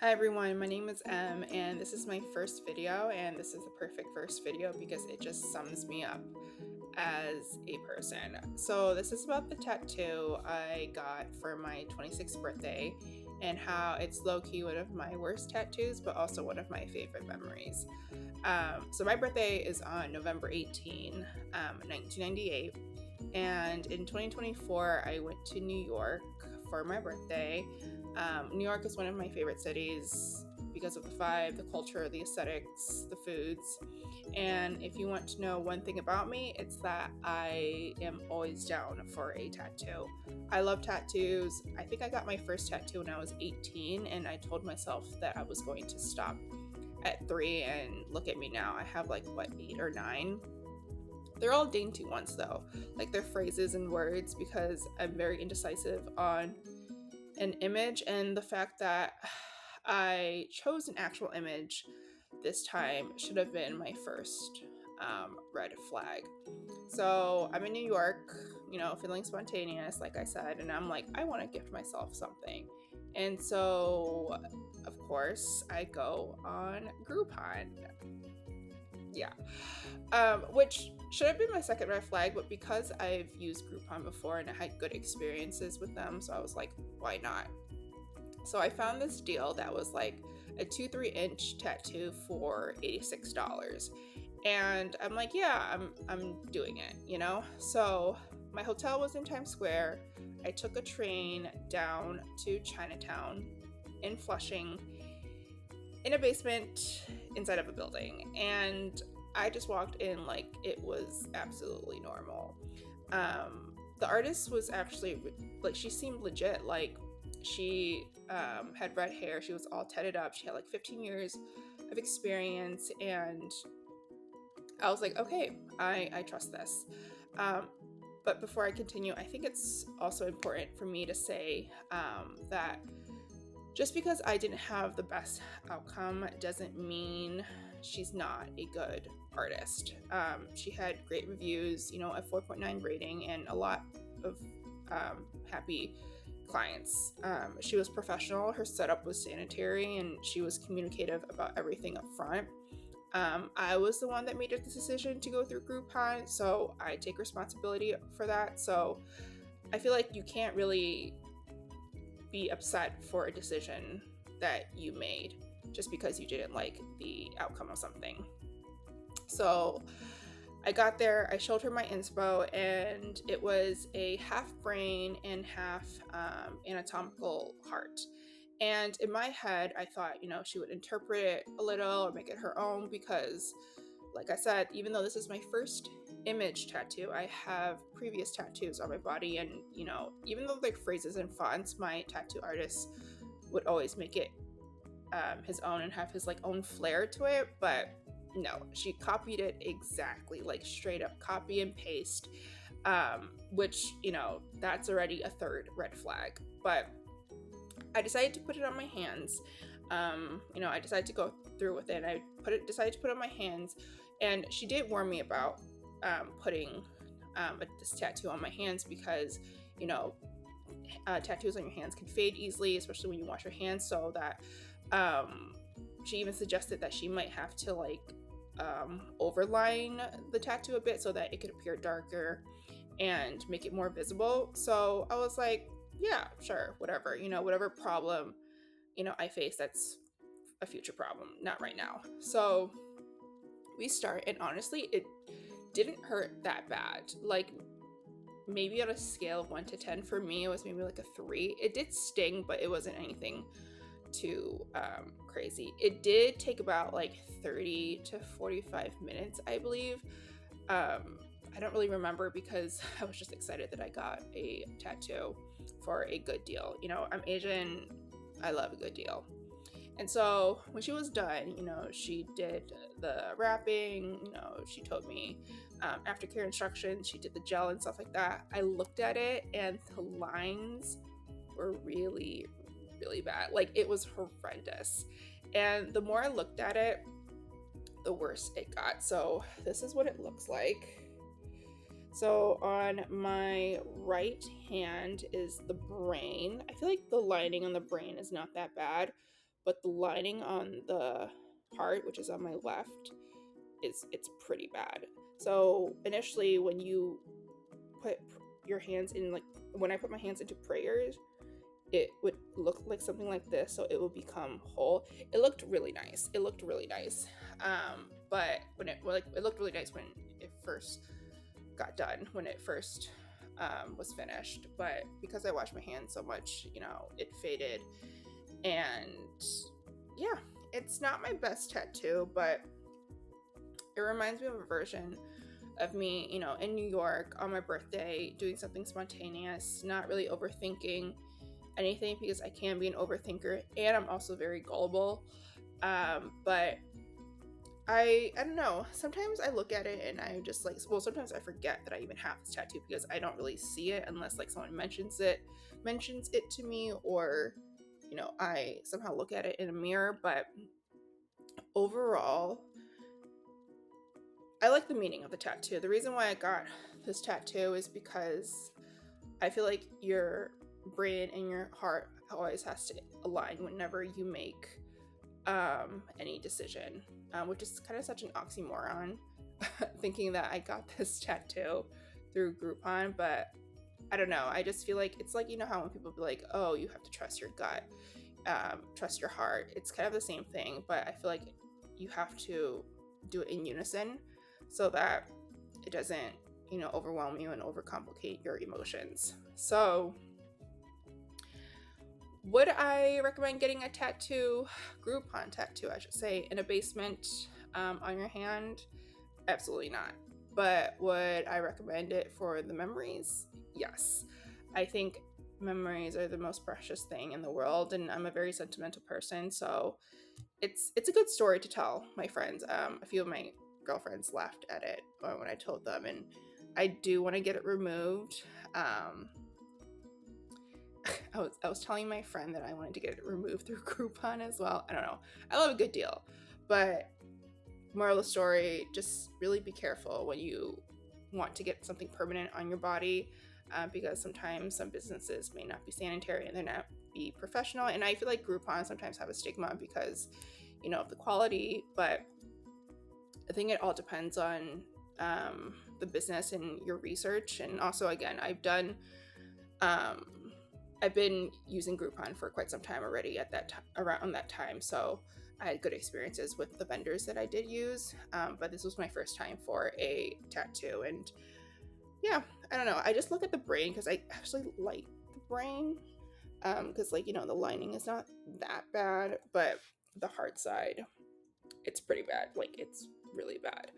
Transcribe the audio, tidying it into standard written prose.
Hi everyone, my name is Em, and this is my first video, and this is the perfect first video because it just sums me up as a person. So this is about the tattoo I got for my 26th birthday and how it's low-key one of my worst tattoos, but also one of my favorite memories. So my birthday is on November 18, 1998, and in 2024 I went to New York for my birthday. New York is one of my favorite cities because of the vibe, the culture, the aesthetics, the foods. And if you want to know one thing about me, it's that I am always down for a tattoo. I love tattoos. I think I got my first tattoo when I was 18, and I told myself that I was going to stop at 3, and look at me now. I have like, what, 8 or 9? They're all dainty ones though, like they're phrases and words because I'm very indecisive on an image, and the fact that I chose an actual image this time should have been my first red flag. So I'm in New York, feeling spontaneous, like I said, and I'm like, I want to gift myself something. And so, of course, I go on Groupon. Yeah. Which should have been my second red flag, but because I've used Groupon before and I had good experiences with them, so I was like, why not? So I found this deal that was like a 2-3 inch tattoo for $86. And I'm like, yeah, I'm doing it. So my hotel was in Times Square. I took a train down to Chinatown in Flushing in a basement inside of a building. And I just walked in like it was absolutely normal. The artist was actually like, she seemed legit. Like, she had red hair. She was all tatted up. She had like 15 years of experience. And I was like, okay, I trust this. But before I continue, I think it's also important for me to say that just because I didn't have the best outcome doesn't mean she's not a good artist. She had great reviews, a 4.9 rating, and a lot of happy clients. She was professional, her setup was sanitary, and she was communicative about everything up front. I was the one that made the decision to go through Groupon, so I take responsibility for that. So I feel like you can't really be upset for a decision that you made just because you didn't like the outcome of something. So I got there, I showed her my inspo, and it was a half brain and half anatomical heart. And in my head, I thought, she would interpret it a little or make it her own because, like I said, even though this is my first image tattoo, I have previous tattoos on my body. And, even though they're phrases and fonts, my tattoo artist would always make it his own and have his like own flair to it. But no, she copied it exactly, like straight up copy and paste, which, that's already a third red flag. But I decided to put it on my hands. I decided to go through with it. I decided to put it on my hands, and she did warn me about putting this tattoo on my hands because, tattoos on your hands can fade easily, especially when you wash your hands. So that she even suggested that she might have to like overline the tattoo a bit so that it could appear darker and make it more visible. So I was like, yeah, sure, whatever, whatever problem, I face, that's a future problem, not right now. So we start, and honestly, it didn't hurt that bad. Like, maybe on a scale of 1 to 10, for me, it was maybe like a 3. It did sting, but it wasn't anything too crazy. It did take about like 30 to 45 minutes, I believe. I don't really remember because I was just excited that I got a tattoo for a good deal. I'm Asian, I love a good deal. And so when she was done, she did the wrapping, she told me aftercare instructions, she did the gel and stuff like that. I looked at it and the lines were really, really bad. Like, it was horrendous. And the more I looked at it, the worse it got. So this is what it looks like. So on my right hand is the brain. I feel like the lining on the brain is not that bad, but the lining on the part, which is on my left, it's pretty bad. So initially, when you put your hands in, like when I put my hands into prayers, it would look like something like this, so it would become whole. It looked really nice. It looked really nice. But when it looked really nice when it first got done, when it first was finished. But because I washed my hands so much, it faded. And yeah, it's not my best tattoo, but it reminds me of a version of me, in New York on my birthday, doing something spontaneous, not really overthinking anything, because I can be an overthinker and I'm also very gullible. But I don't know. Sometimes I look at it and I just like, well, sometimes I forget that I even have this tattoo because I don't really see it unless like someone mentions it to me, or I somehow look at it in a mirror. But overall, I like the meaning of the tattoo. The reason why I got this tattoo is because I feel like your brain and your heart always has to align whenever you make any decision, which is kind of such an oxymoron, thinking that I got this tattoo through Groupon. But I don't know. I just feel like it's like, how when people be like, oh, you have to trust your gut, trust your heart. It's kind of the same thing, but I feel like you have to do it in unison so that it doesn't, overwhelm you and overcomplicate your emotions. So would I recommend getting a tattoo, Groupon tattoo, I should say, in a basement on your hand? Absolutely not. But would I recommend it for the memories? Yes. I think memories are the most precious thing in the world, and I'm a very sentimental person, so it's a good story to tell my friends. A few of my girlfriends laughed at it when I told them, and I do want to get it removed. I was telling my friend that I wanted to get it removed through Groupon as well. I don't know. I love a good deal, but moral of the story: just really be careful when you want to get something permanent on your body, because sometimes some businesses may not be sanitary and they're not be professional. And I feel like Groupon sometimes have a stigma because, of the quality, but I think it all depends on the business and your research. And also, again, I've been using Groupon for quite some time already around that time, so I had good experiences with the vendors that I did use, but this was my first time for a tattoo. And yeah, I don't know, I just look at the brain because I actually like the brain, because the lining is not that bad, but the heart side, it's pretty bad. Like, it's really bad.